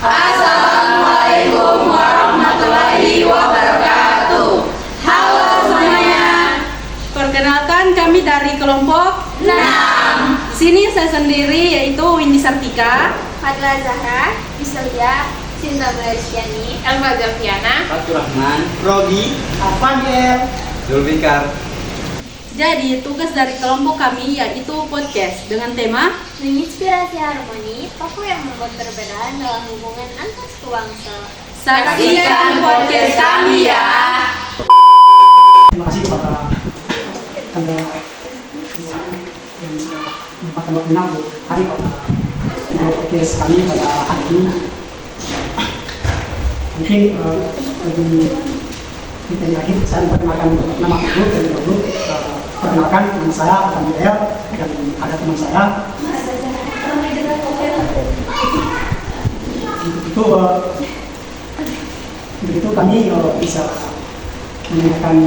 Assalamualaikum warahmatullahi wabarakatuh. Halo semuanya. Perkenalkan, kami dari kelompok 6. Sini saya sendiri, yaitu Windy Sartika, Fadla Zahra, Yuselia, Sinta Melaristiani, Elva Gaviana, Fatur Rahman, Rogi, Afaniel, Zulfikar. Jadi tugas dari kelompok kami yaitu podcast dengan tema menginspirasi harmoni, tokoh yang membuat perbedaan dalam hubungan antar suku bangsa. Saksikan podcast kami ya. terima kasih kepada Anda yang menyempatkan waktunya untuk hari pada podcast kami pada hari ini. Mungkin lebih lagi saya memperkenalkan nama dulu dan dulu perkenalkan nama saya Afaniel dan ada teman saya. Untuk itu kami bisa menanyakan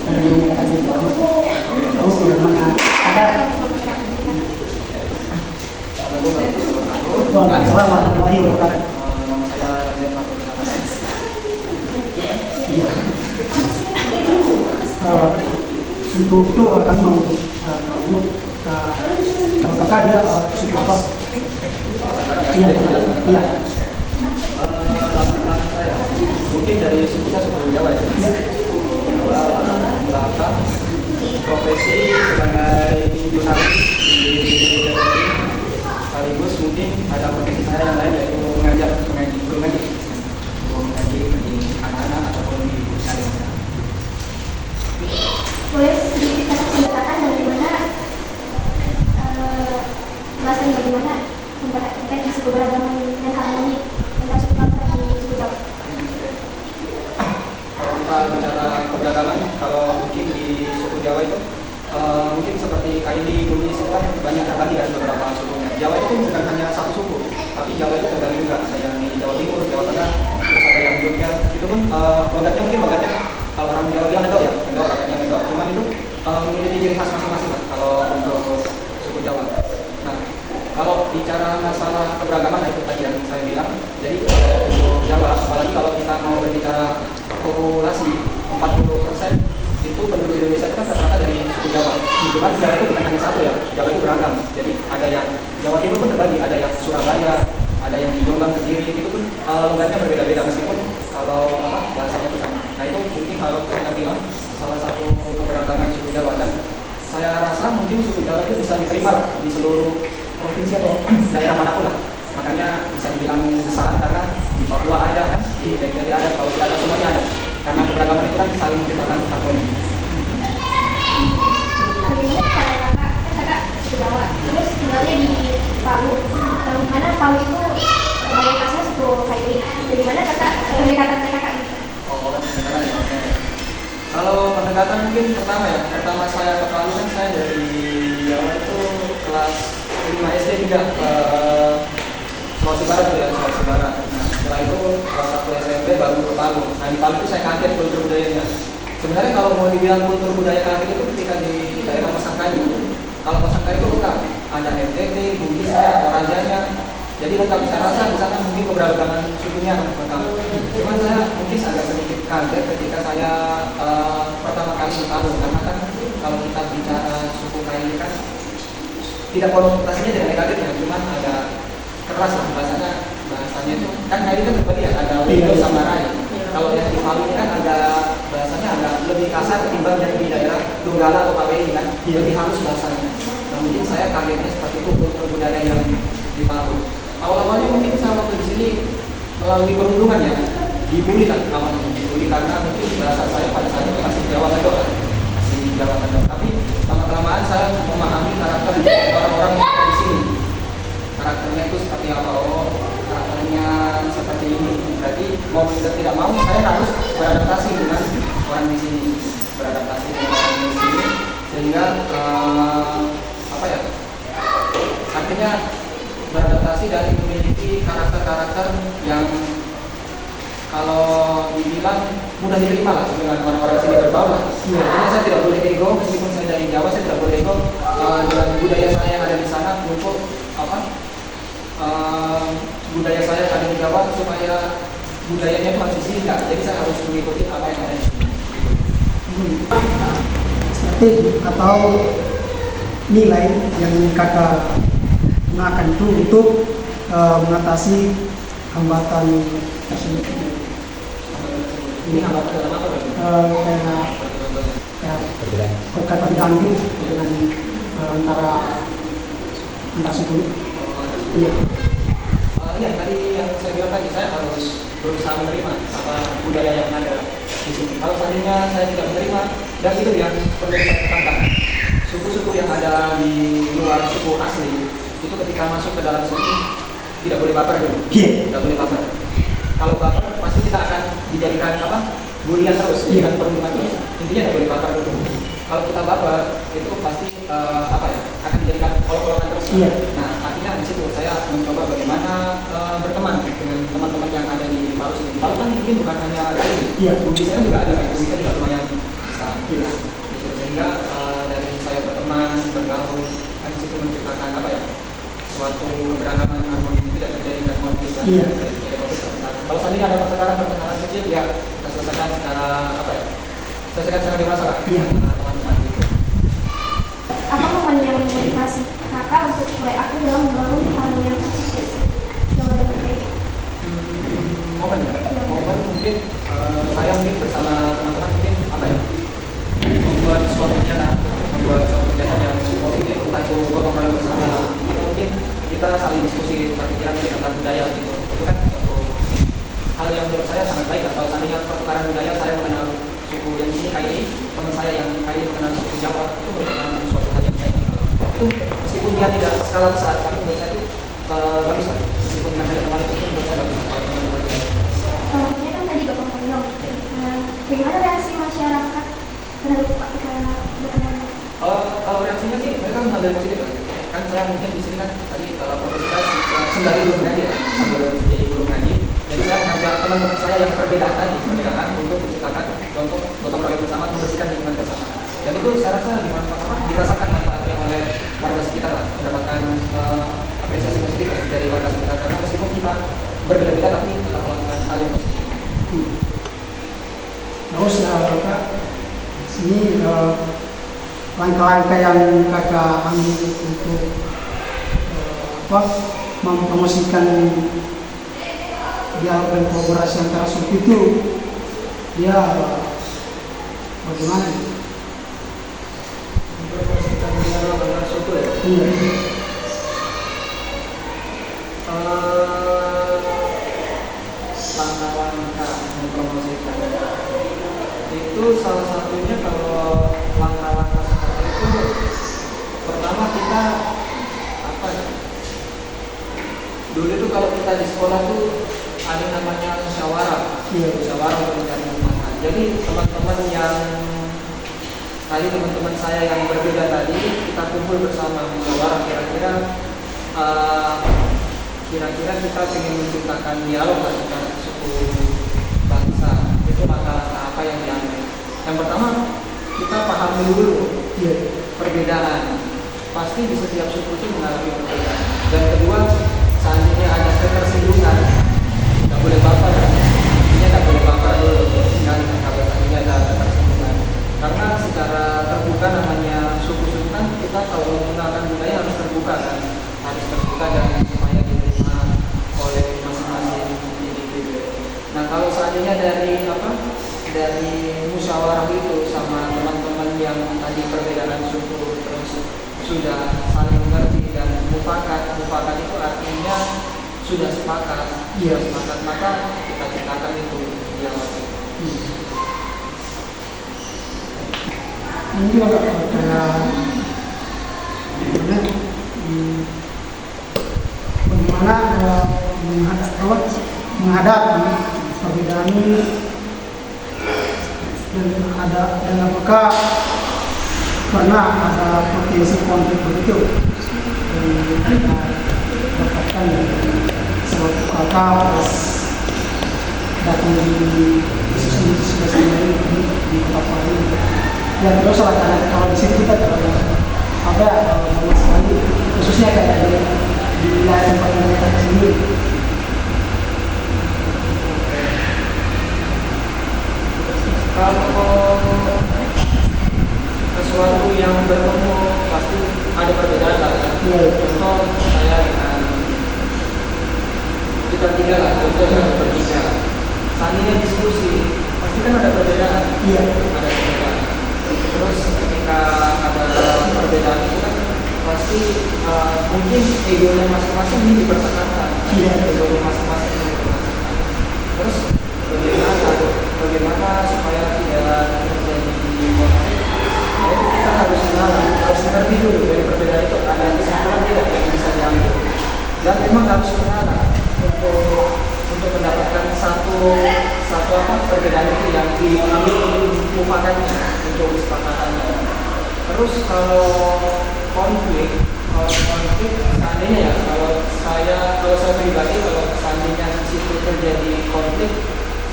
bagaimana ada warahmatullahi wabarakatuh. Untuk itu kami mau kalau kakak dia suka apa? Iya. Mungkin dari sukunya suku Jawa ya. Belakang profesi sebagai jurnalis di Jawa ini. Sekaligus mungkin ada profesi saya yang lain yaitu mengajar, mengaji anak-anak ataupun di desa. Boleh sedikit kasih penjelasan bagaimana bahasa bagaimana memperhatikan isu keberagaman dan harmoni antar suku bangsa di suku Jawa. Kalau kita bicara perdagangan, kalau mungkin di suku Jawa itu mungkin seperti Kaili, Bugis itu kan banyak terbagi dari beberapa sukunya. Jawa itu bukan hanya satu suku, tapi Jawa itu terbagi juga. Ada yang di Jawa Timur, Jawa Tengah, terus ada yang Jogja. Itu pun logatnya mungkin kalau orang Jawa bilang Mendok ya, Mendok katanya Mendok. Cuman itu memiliki ciri khas masing-masing kan, kalau untuk suku Jawa. Nah, kalau bicara masalah keberagaman itu tadi yang saya bilang, jadi untuk Jawa, apalagi kalau kita mau berbicara populasi 40% itu penduduk Indonesia itu kan rata-rata dari suku Jawa. Cuman Jawa itu bukan hanya satu ya, Jawa itu beragam. Jadi ada yang Jawa Timur pun terbagi, ada yang Surabaya, ada yang di Jombang sendiri, itu pun logatnya berbeda-beda meskipun kalau bahasanya itu sama. Nah itu mungkin kalau kita bilang salah satu keberagaman suku Jawa, dan saya rasa mungkin suku Jawa itu bisa diterima di seluruh provinsi atau daerah manapun lah. Makanya bisa dibilang besar karena di Papua ada kan, di DKI ada, kalau tidak ada semuanya ada. Karena keberagaman itu kan saling menciptakan harmoni. Bagaimana kakak suku Jawa, terus tinggalnya di Palu. Mana Palu itu mayoritasnya suku Kaili. Dari mana kakak pendekatannya kakak gitu? Pendekatan ya. Kalau pendekatan mungkin pertama saya ke Palu kan saya dari Jawa itu kelas 5 SD juga ke Sulawesi Barat tuh ya, Sulawesi Barat. Nah setelah itu kelas 1 SMP baru ke Palu. Nah di Palu itu saya kaget kultur budayanya. Sebenarnya kalau mau dibilang kultur budaya kaget itu ketika di daerah Pasangkayu. Kalau Pasangkayu itu lengkap, ada NTT, Bugis, Torajannya. Jadi lengkap, saya rasa di sana mungkin keberagaman sukunya lengkap. Cuman saya mungkin agak sedikit kaget ketika saya pertama kali ke Palu, karena kan kalau kita bicara suku Kaili kan tidak konotasinya tidak negatif ya, cuman agak keras lah bahasanya itu kan Kaili kan terbagi ya, ada Wido sama Rai. Kalau yang di Palu ini kan bahasanya agak lebih kasar ketimbang yang di daerah Donggala atau Pawai kan, lebih halus bahasanya. Nah mungkin saya kagetnya seperti itu kultur budaya yang di Palu. Awal-awalnya mungkin saya waktu di sini melalui perundungan ya, dibully kan awalnya, dibully karena mungkin bahasa saya pada saat itu masih Jawa Mendok, tapi lama-kelamaan saya memahami karakter orang-orang yang ada di sini. Karakternya itu seperti apa? Oh, karakternya seperti ini. Berarti mau tidak mau saya harus beradaptasi dengan orang di sini, sehingga artinya beradaptasi dan memiliki karakter-karakter yang kalau dibilang mudah diterima lah dengan orang-orang sini berbau. Artinya saya tidak boleh ego, meskipun saya dari Jawa, saya tidak boleh ego dengan budaya saya yang ada di sana untuk budaya saya ada di Jawa supaya budayanya transisi enggak, jadi saya harus mengikuti apa yang ada di sini. Strategi atau nilai yang kakak gunakan itu untuk mengatasi hambatan tersebut. Ini hambatan dalam apa? Kayak perbedaan gitu dengan antara suku. Iya. Ya tadi yang saya bilang tadi, saya harus berusaha menerima apa budaya yang ada di sini. Kalau seandainya saya tidak menerima, dan itu yang perlu saya tekankan. Suku-suku yang ada di luar suku asli itu ketika masuk ke dalam sini tidak boleh baper dulu. Tidak boleh baper. Kalau baper pasti kita akan dijadikan apa? Bulian terus, dijadikan perundungan terus. Intinya tidak boleh baper dulu. Kalau kita baper itu pasti apa ya? Akan dijadikan olok-olokan terus. Nah, artinya di situ saya mencoba bagaimana berteman dengan teman-teman yang ada di Palu sini. Palu kan mungkin bukan hanya ini. Di sana juga ada, di sana juga lumayan besar. Sehingga dari saya berteman, bergaul, kan di situ menciptakan apa ya? Suatu keberagaman harmoni, tidak terjadi dan konflik. Kalau seandainya ada pertengkaran kecil, ya kita selesaikan secara apa ya? Selesaikan secara dewasa lah. Teman-teman gitu. Apa momen yang memotivasi kakak untuk mulai aktif dalam membangun harmoni yang positif? Momen mungkin saya mungkin bersama teman-teman mungkin apa ya? Membuat suatu kegiatan yang positif, entah itu gotong royong bersama, atau mungkin kita saling diskusi tentang pikiran tentang budaya gitu. Itu kan hal yang menurut saya sangat baik. Kalau seandainya pertukaran budaya, saya mengenal suku yang di sini kayak ini, teman saya yang kayak ini mengenal suku Jawa, itu merupakan suatu hal yang baik. Itu meskipun dia tidak skala besar, tapi menurut saya itu bagus lah. Meskipun dengan ada teman itu menurut saya bagus. Ini kan tadi gotong royong. Bagaimana reaksi masyarakat terhadap berkenalan? Kalau reaksinya sih mereka mengambil positif kan. Saya mungkin di sini kan tadi profesi saya sembari belum ngaji ya, sambil jadi guru ngaji. Jadi saya mengajak teman-teman saya yang perbedaan untuk menciptakan contoh gotong royong bersama, membersihkan lingkungan bersama. Dan itu saya rasa dirasakan manfaatnya oleh warga sekitar lah, mendapatkan apresiasi positif dari warga sekitar. Karena meskipun kita berbeda-beda tapi kita melakukan hal yang positif. Terus kakak sini langkah-langkah yang kakak ambil untuk mempromosikan dialog dan kolaborasi antara suku itu, dia bagaimana? Mempromosikan dialog antara suku ya? Iya. Langkah-langkah mempromosikan itu salah satunya, kalau langkah-langkah seperti itu pertama kita apa ya, dulu itu kalau kita di sekolah tuh ada namanya musyawarah untuk mencari manfaat. Jadi teman-teman saya yang berbeda tadi, kita kumpul bersama musyawarah, kira-kira kita ingin menciptakan dialog antara suku bangsa. Itu langkah-langkah apa yang diambil? Yang pertama, kita pahami dulu perbedaan. Pasti di setiap suku itu mengalami perbedaan. Dan kedua, seandainya ada ketersinggungan, tidak boleh baper. Intinya tidak boleh baper dulu. Kalau seandainya ada ketersinggungan, karena secara terbuka namanya suku-suku kan, kita kalau menggunakan budaya harus terbuka kan, dan supaya diterima oleh masing-masing individu. Nah, kalau seandainya dari musyawarah itu sama teman-teman yang tadi perbedaan suku terus sudah saling mengerti dan mufakat itu artinya sudah sepakat, maka kita ciptakan itu dialog. Ini juga kayak bagaimana menghadapi perbedaan ini, dan apakah pernah ada potensi konflik begitu yang kita dapatkan sewaktu kakak pas datang di diskusi ini di kota Palu. Ya terus karena kalau di sini kita terlalu banyak sekali, khususnya kayak di wilayah tempat kita di sini Kalau sesuatu yang bertemu pasti ada perbedaan lah. Iya. Contoh saya dengan kita tiga lah, contoh yang bertiga. Seandainya diskusi, pasti kan ada perbedaan. Iya. Ada perbedaan. Terus ketika ada perbedaan itu kan pasti mungkin egonya masing-masing ini dipertekankan. Iya. Egonya masing-masing ini dipertekankan. Terus bagaimana supaya tidak terjadi konflik? Jadi kita harus mengerti dulu dari perbedaan itu ada kesimpulan tidak yang bisa diambil. Dan memang harus mengalah untuk mendapatkan satu perbedaan itu yang diambil untuk melupakannya untuk kesepakatannya. Terus kalau konflik seandainya ya kalau saya pribadi kalau seandainya di situ terjadi konflik,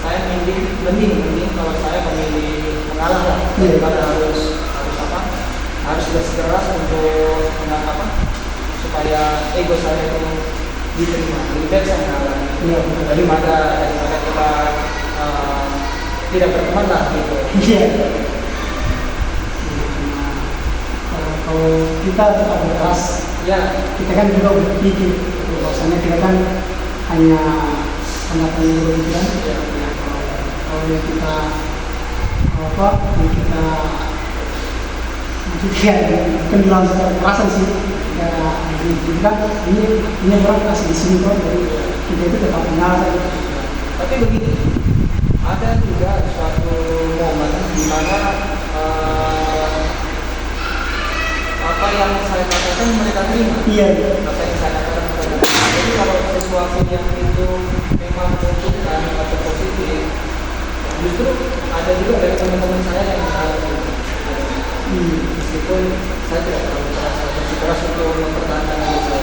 saya mending kalau saya memilih mengalah lah daripada harus bersikeras untuk supaya ego saya itu diterima. Lebih baik saya mengalah daripada kita tidak berteman lah gitu. Iya. Kalau kita tetap keras, Ya, kita kan juga berpikir bahwasanya kita kan hanya anak-anak yang berpikiran. Kalau yang kita bukan bilang secara kerasan sih, ya kan ini orang kasih di sini kok, jadi kita itu tetap kenal saja. tapi begini, ada juga suatu momen di mana apa yang saya katakan mereka terima. Iya. Apa yang saya katakan mereka terima. Jadi kalau sesuatu yang itu memang menguntungkan atau positif, justru ada juga dari teman-teman saya yang mengalami. Meskipun saya tidak terlalu keras untuk mempertahankan diri saya.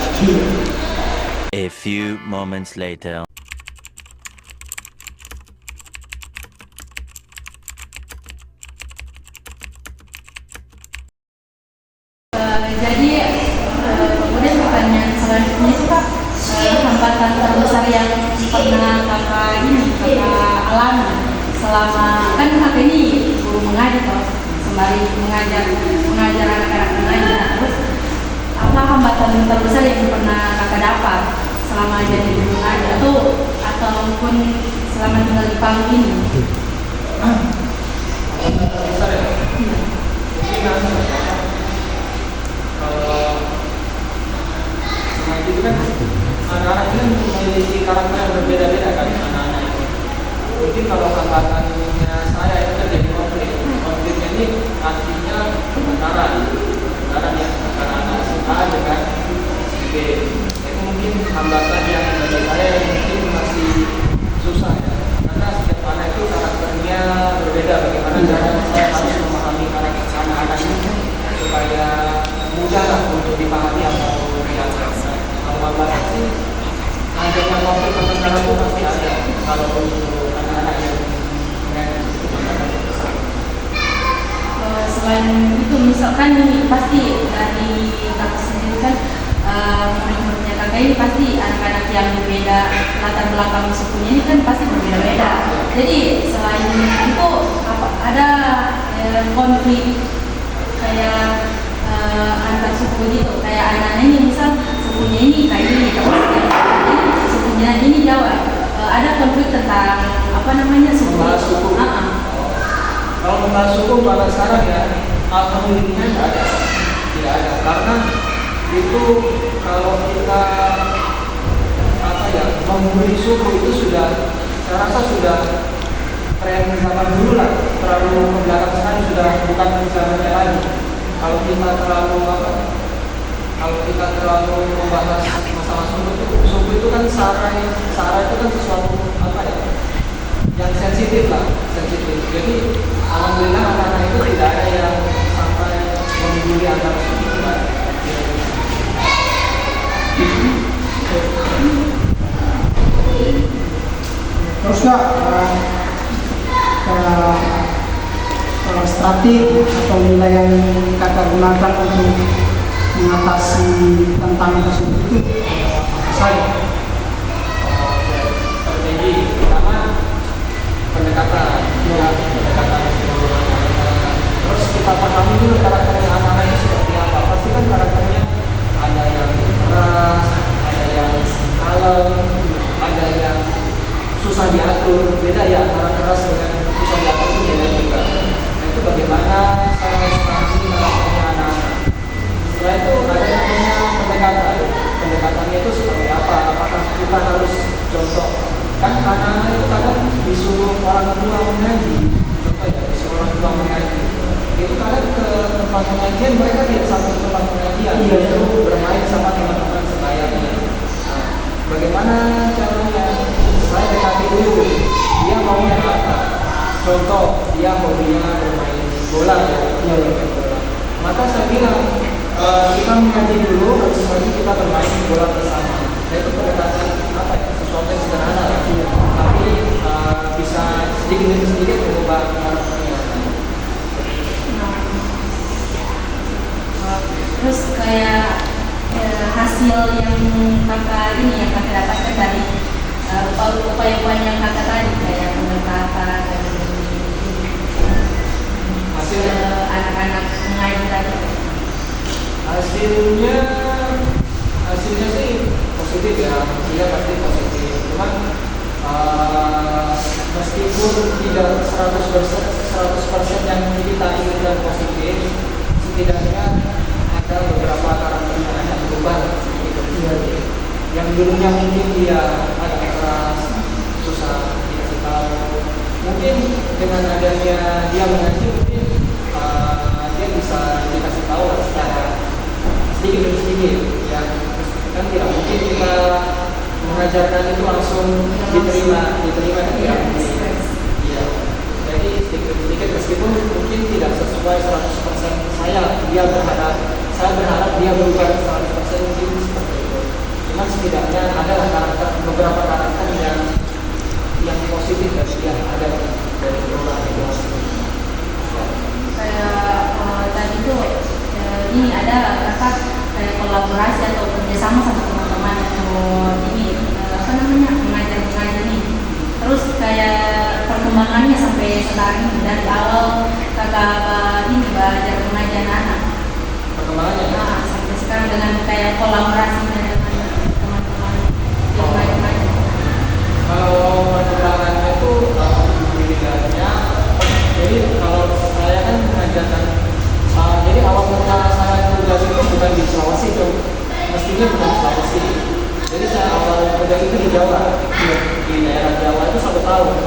A few moments later. Jadi kemudian pertanyaan selanjutnya itu Pak, hambatan terbesar yang pernah kakak alami selama kan kakak ini guru mengajar Pak, sembari mengajar anak-anak mengajar. Terus apa hambatan terbesar yang pernah kakak dapat selama jadi guru mengajar ataupun selama tinggal di Palu ini? Besar ya? Mungkin kalau sama itu kan anak-anak ini memiliki karakter yang berbeda-beda kan anak-anak itu. Mungkin kalau hambatannya saya itu terjadi konfliknya ini artinya pertengkaran ya antara anak A dengan si B. Itu mungkin hambatan yang bagi saya yang mungkin masih susah ya, karena setiap anak itu karakternya berbeda. Bagaimana cara saya harus memahami karakter anak-anak ini supaya mudah lah untuk dipahami atau diajarkan. Kalau hambatan sih adanya konflik pertengkaran itu pasti ada. Kalau untuk anak-anak yang itu hambatan besar. Selain itu misalkan ini pasti dari kakak sendiri kan menurutnya kakak ini pasti anak-anak yang berbeda latar belakang sukunya ini kan pasti berbeda-beda. Jadi selain itu ada konflik kayak antar suku gitu, kayak anak-anak ini misal sukunya ini kayak ini, sukunya ini Jawa. Ada konflik tentang suku. Membahas suku. Kalau membahas suku pada sekarang ya, alhamdulillah tidak ada, karena itu kalau kita membuli suku itu sudah, saya rasa sudah tren zaman dulu lah, terlalu ke belakang sekali, sudah bukan zamannya lagi. Kalau kita terlalu membahas masalah suku itu kan sara itu kan sesuatu yang sensitif. Jadi alhamdulillah anak-anak itu tidak ada yang sampai membuli antar suku. Terus Kak, strategi atau nilai yang kakak gunakan untuk mengatasi tantangan tersebut itu apa saja? Strategi pertama pendekatan kita pahami dulu karakternya anak-anak itu seperti apa. Pasti kan karakternya ada yang keras, ada yang kalem, ada yang susah diatur. Beda ya antara keras dengan susah diatur itu beda juga. Nah itu bagaimana saya harus pahami karakternya anak-anak. Setelah itu ada yang namanya pendekatan. Pendekatannya itu seperti apa? Apakah kita harus contoh? Kan anak-anak itu kadang disuruh orang tua mengaji. Contoh ya, disuruh orang tua mengaji. Itu kadang ke tempat pengajian mereka tidak sampai ke tempat pengajian. Justru bermain sama teman-teman sebayanya. Nah, bagaimana caranya? Saya dekati dulu. Dia maunya apa? Contoh, dia hobinya bermain bola ya. Maka saya bilang, kita mengaji dulu, habis lagi kita bermain bola bersama. Nah itu pendekatan apa ya? Sesuatu yang sederhana ya. Tapi bisa sedikit demi sedikit mengubah karakternya. Terus kayak hasil yang kakak ini yang kakak dapatkan dari upaya-upaya yang kakak tadi kayak pendekatan dan Hasilnya anak-anak mengaji tadi. hasilnya sih positif ya, hasilnya pasti positif. Cuman meskipun tidak 100% yang kita inginkan positif, setidaknya ada beberapa karakter yang berubah sedikit demi sedikit. Yang dulunya mungkin dia agak keras, susah dikasih tahu. Mungkin dengan adanya dia mengaji mungkin dia bisa dikasih tahu secara sedikit demi sedikit ya. Kan tidak mungkin kita mengajarkan itu langsung diterima kan tidak mungkin. Iya. Jadi sedikit demi sedikit meskipun mungkin tidak sesuai 100% saya berharap dia berubah 100% mungkin seperti itu. Cuman setidaknya ada beberapa karakter yang positif dari dia ada dari perubahan itu. Kayak tadi tuh ini ada kakak kayak kolaborasi atau kerjasama sama teman-teman atau ini apa namanya mengajar nih. Terus kayak perkembangannya sampai sekarang ini dari awal kakak ini belajar mengajar anak. Perkembangannya? Nah, sampai sekarang dengan kayak kolaborasi dengan teman-teman di mengajar. Kalau perkembangannya itu bedanya, jadi kalau saya kan mengajarkan, jadi awal mula saya tugas itu bukan di Sulawesi tuh, mestinya bukan di Sulawesi. Jadi saya awal tugas itu di Jawa, di daerah Jawa itu 1 tahun.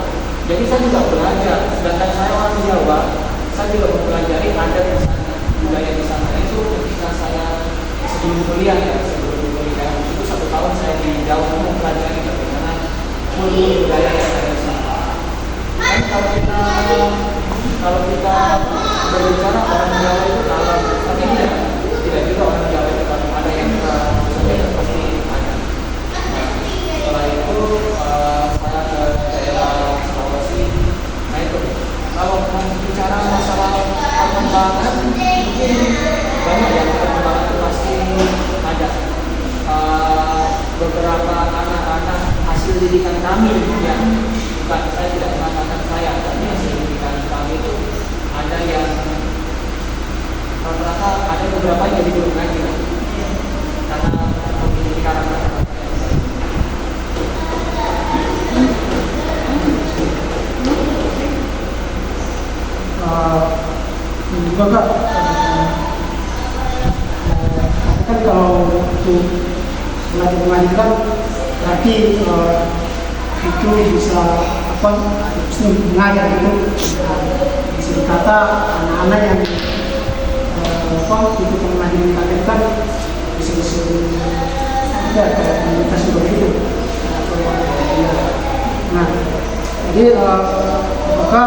Jadi saya juga belajar, sedangkan saya orang Jawa, saya juga mempelajari adat di sana, budaya di sana itu ketika saya sebelum kuliah itu 1 tahun saya di Jawa mempelajari bagaimana budaya yang ada di sana. Kan kalau kita berbicara orang Jawa itu kalem, tapi tidak juga orang Jawa itu kalem. Ada yang saja pasti ada. Nah, setelah itu saya ke daerah Sulawesi. Nah itu kalau bicara masalah perkembangan mungkin banyak ya, perkembangan itu pasti ada. Beberapa anak-anak hasil didikan kami ya, bukan saya tidak mengatakan saya, tapi hasil didikan kami itu ada yang rata-rata ada beberapa yang jadi guru ngaji karena memiliki karakter yang baik. Juga kak, kan kalau untuk belajar mengaji kan berarti itu bisa mengajar itu bisa dikata anak-anak yang itu mengaji mengajarkan bisa ada komunitas seperti itu. Nah, jadi maka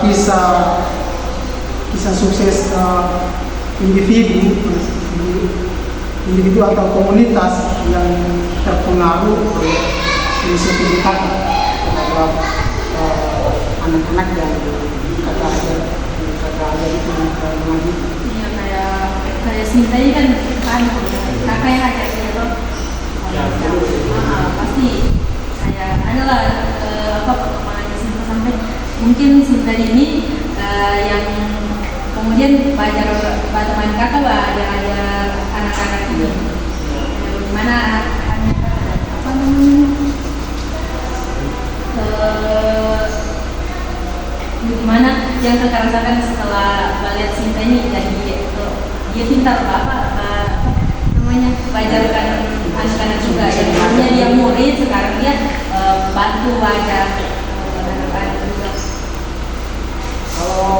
kisah sukses individu atau komunitas yang terpengaruh oleh inisiatif terhadap anak-anak yang kakak ajar itu mengaji. Iya kayak Sinta ini kan kakak yang ajar gitu. Pasti kayak adalah perkembangannya Sinta sampai mungkin Sinta ini yang kemudian teman kakak ajar anak-anak ini gimana apa namanya gimana yang kakak rasakan setelah lihat Sinta ini jadi dia pintar apa namanya mengajarkan anak-anak juga yang namanya dia murid sekarang dia bantu ajar anak-anak juga. Kalau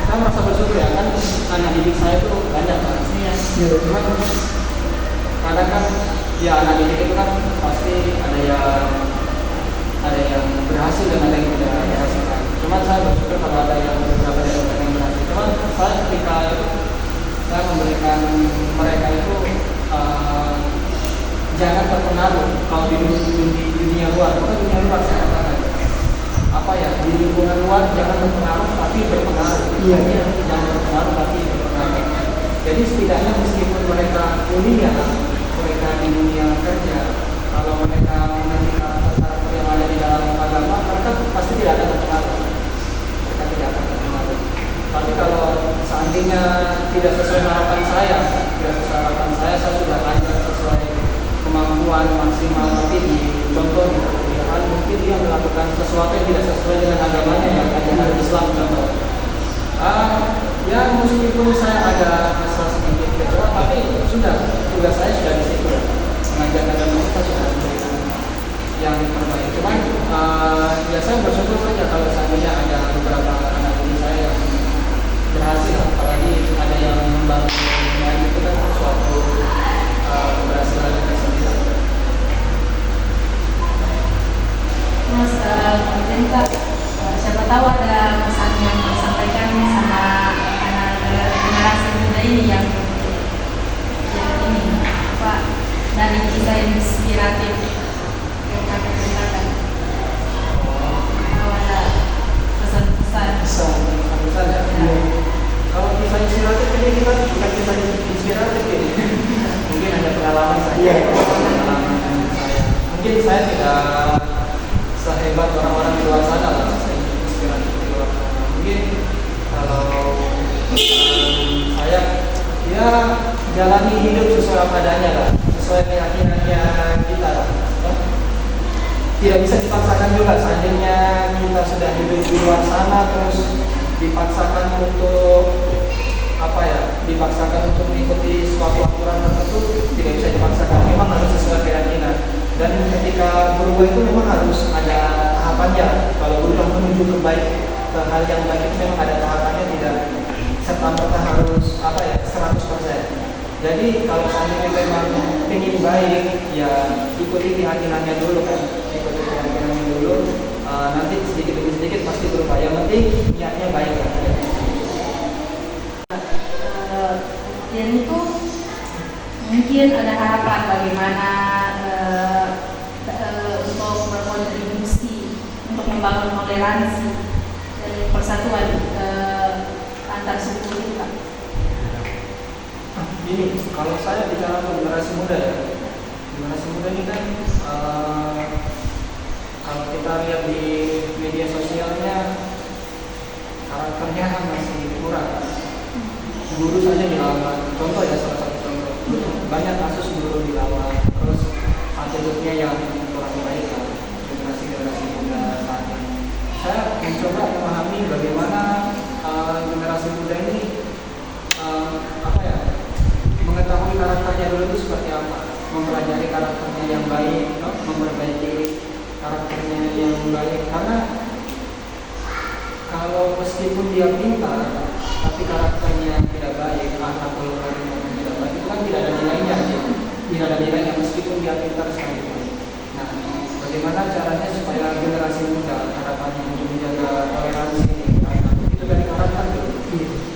saya merasa bersyukur ya kan anak didik saya itu banyak kan. Iya. Cuman kadang kan ya anak didik itu kan pasti ada yang berhasil dan ada yang tidak berhasil kan. Cuman saya bersyukur kalau ada yang beberapa dari mereka yang berhasil. Cuman saya ketika saya memberikan mereka itu jangan terpengaruh kalau di dunia luar, bukan dunia luar saya katakan apa ya di lingkungan luar jangan terpengaruh tapi berpengaruh. Iya. Jangan terpengaruh tapi berpengaruh. Jadi setidaknya meskipun mereka kuliah, mereka di dunia kerja, kalau mereka mengerti karakter yang ada di dalam agama, mereka pasti tidak akan terpengaruh. Mereka tidak akan terpengaruh. Tapi kalau seandainya tidak sesuai harapan saya, saya sudah ajar sesuai kemampuan maksimal, tapi di contoh di perkuliahan mungkin dia melakukan sesuatu yang tidak sesuai dengan agamanya yang ajaran Islam contoh. Ya meskipun saya ada rasa sedikit kecewa, tapi sudah tugas saya sudah di situ mengajarkan agama kita sudah memberikan yang terbaik. Cuman ya saya bersyukur saja kalau seandainya ada beberapa anak didik saya yang berhasil, apalagi ada yang membantu itu kan suatu keberhasilan yang tersendiri. Mas, kemudian Kak, siapa tahu ada pesan yang disampaikan sama anak generasi muda ini yang ini apa dari kisah inspiratif yang Kakak ceritakan. Kalau ada pesan-pesan. Pesan ya. Kalau kisah inspiratif ini kita bukan kisah inspiratif ini. Mungkin ada pengalaman saya. Pengalaman saya. Mungkin saya tidak sehebat orang-orang di luar sana lah. Saya inspiratif di luar sana. Mungkin kalau saya ya jalani hidup sesuai apa adanya lah, sesuai keyakinannya kita lah. Tidak bisa dipaksakan juga. Seandainya kita sudah hidup di luar sana terus dipaksakan untuk apa ya, dipaksakan untuk mengikuti suatu aturan tertentu, tidak bisa dipaksakan. Memang harus sesuai keyakinan. Dan ketika berubah itu memang harus ada tahapannya. Kalau berubah menuju ke hal yang baik itu memang ada tahapannya, tidak serta-merta harus apa ya 100%. Jadi kalau seandainya memang ingin baik, ya ikuti keyakinannya dulu kan, ikuti keyakinannya dulu. Nanti sedikit demi sedikit pasti berubah. Yang penting niatnya baik kan. Dan itu mungkin ada harapan bagaimana untuk berkontribusi untuk membangun toleransi dan persatuan antar suku kita. Ini kalau saya bicara generasi muda ya, generasi muda ini kan kalau kita lihat di media sosialnya karakternya kan masih kurang. Guru saja dilawan, contoh ya salah satu contoh. Banyak kasus guru dilawan, terus attitude-nya yang kurang baik kan, generasi muda saat ini. Saya mencoba memahami bagaimana generasi muda ini apa ya, mengetahui karakternya dulu itu seperti apa, mempelajari karakternya yang baik, memperbaiki karakternya yang baik. Karena kalau meskipun dia pintar tapi karakternya tidak baik, akhlakul karimnya tidak baik, itu kan tidak ada nilainya, tidak ada nilainya meskipun dia pintar sekalipun. Nah, bagaimana caranya supaya generasi muda harapannya untuk menjaga toleransi ini? Itu dari karakter dulu,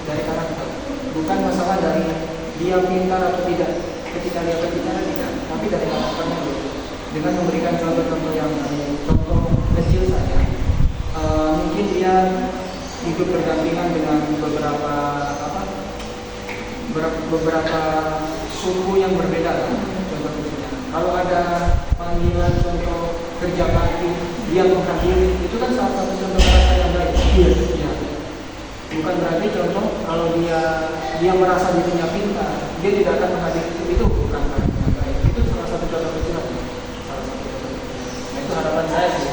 dari karakter. Bukan masalah dari dia pintar atau tidak, ketika dia berbicara tidak, tapi dari karakternya dulu. Dengan memberikan contoh-contoh yang baik, contoh kecil saja. Mungkin dia hidup berdampingan dengan beberapa suku yang berbeda kan? Contoh kecilnya. Kalau ada panggilan contoh kerja bakti, dia menghadiri, itu kan salah satu contoh karakter yang baik. Iya. bukan berarti contoh kalau dia merasa dirinya pintar, dia tidak akan menghadiri itu bukan berarti yang baik. Itu salah satu contoh kecil aja. Salah satu contoh kecil. Nah, itu harapan saya sih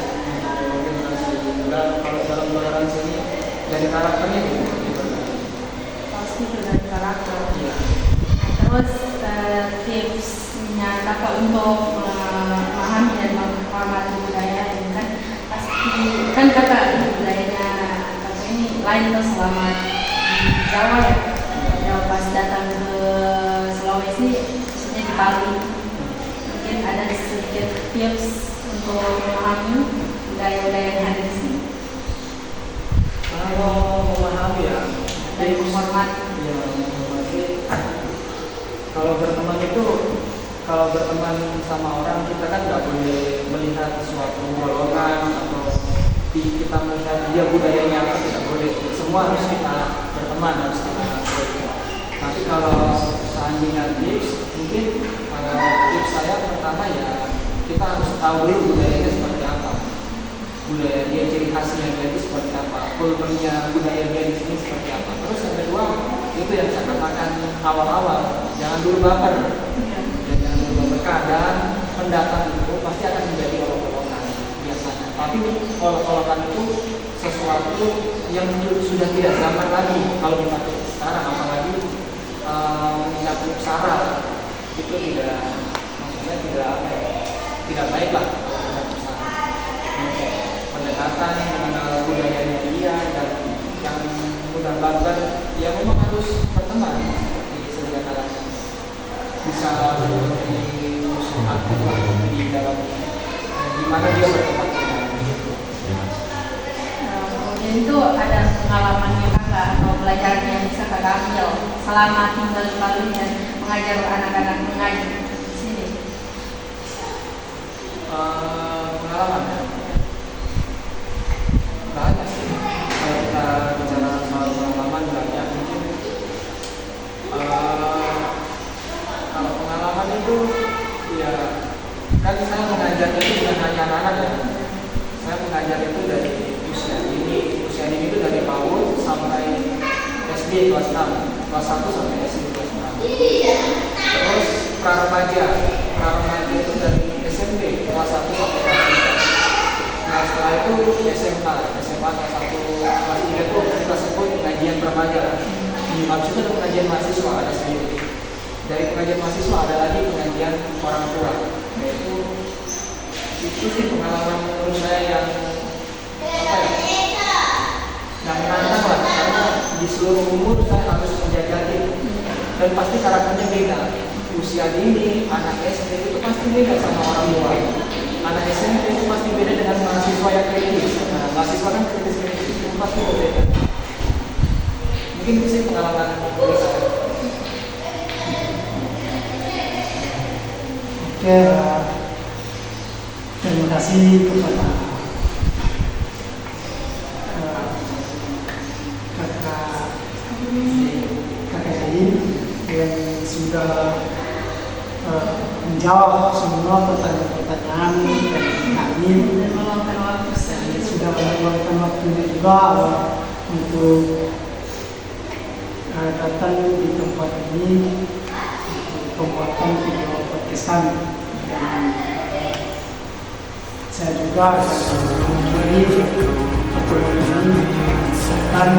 untuk generasi muda kalau dalam toleransi ini dari karakternya gitu. Pasti tergantung karakter. Iya. Terus tipsnya kakak untuk memahami dan menghormati budaya ini kan pasti kan kakak budayanya kakak ini lain tuh selama di Jawa ya. Ya pas datang ke Sulawesi, khususnya di Bali, mungkin ada sedikit tips untuk memahami budaya-budaya yang ada di sini. Kalau memahami ya, Dan menghormati. ya menghormati. Kalau berteman sama orang kita kan nggak boleh melihat suatu golongan atau kita melihat dia budayanya apa, tidak boleh. Semua harus kita berteman, harus kita boleh. Tapi kalau seandainya tips, mungkin tips saya pertama ya kita harus tahu dulu budayanya seperti apa, budaya dia, ciri khasnya dia itu seperti apa, kulturnya budaya dia di sini seperti apa. Terus yang kedua itu yang saya katakan awal-awal, jangan dulu baper. Dan jangan dulu baper. Kadang pendatang itu pasti akan menjadi olok-olokan biasanya. Tapi olok-olokan itu sesuatu yang sudah tidak zaman lagi kalau dipakai sekarang, apalagi mencakup sara itu tidak, maksudnya tidak baik lah kalau mencakup sara. Pendekatan mengenal budayanya dia dan yang mudah baper ya memang harus berteman seperti sedia kala bisa seperti aktif di dalam di mana dia bertempat Kemudian itu ada pengalamannya kakak atau pelajaran yang bisa kakak ambil selama tinggal di Bali dan mengajar anak-anak mengaji di sini. pengalaman ya. Banyak sih kalau kita bicara soal pengalaman banyak mungkin kalau pengalaman itu ya kan saya mengajar itu bukan hanya anak-anak ya, saya mengajar itu dari usia dini itu dari PAUD sampai SD kelas 6, kelas 1 sampai SD kelas 6. Terus pra-remaja itu dari SMP kelas 1 sampai kelas 3. Nah setelah itu SMA kelas 1 kelas 3 itu kita sebut pengajian remaja. Habis itu ada pengajian mahasiswa ada sendiri. Dari pengajian mahasiswa ada lagi pengajian orang tua. Yaitu itu sih pengalaman menurut saya yang yang menantang lah, karena di seluruh umur saya harus menjajaki dan pasti karakternya beda. Usia dini, anak SD itu pasti beda sama orang tua. Anak SMP itu pasti beda dengan mahasiswa yang kritis. Nah, mahasiswa kan kritis itu pasti berbeda. Mungkin itu sih pengalaman dari saya. Oke, terima kasih kepada kakak ini yang sudah menjawab semua pertanyaan-pertanyaan kami Dan meluangkan waktu dan sudah meluangkan waktunya juga untuk datang di tempat ini untuk pembuatan video podcast kami. Dan saya juga akan mengakhiri pertemuan ini dan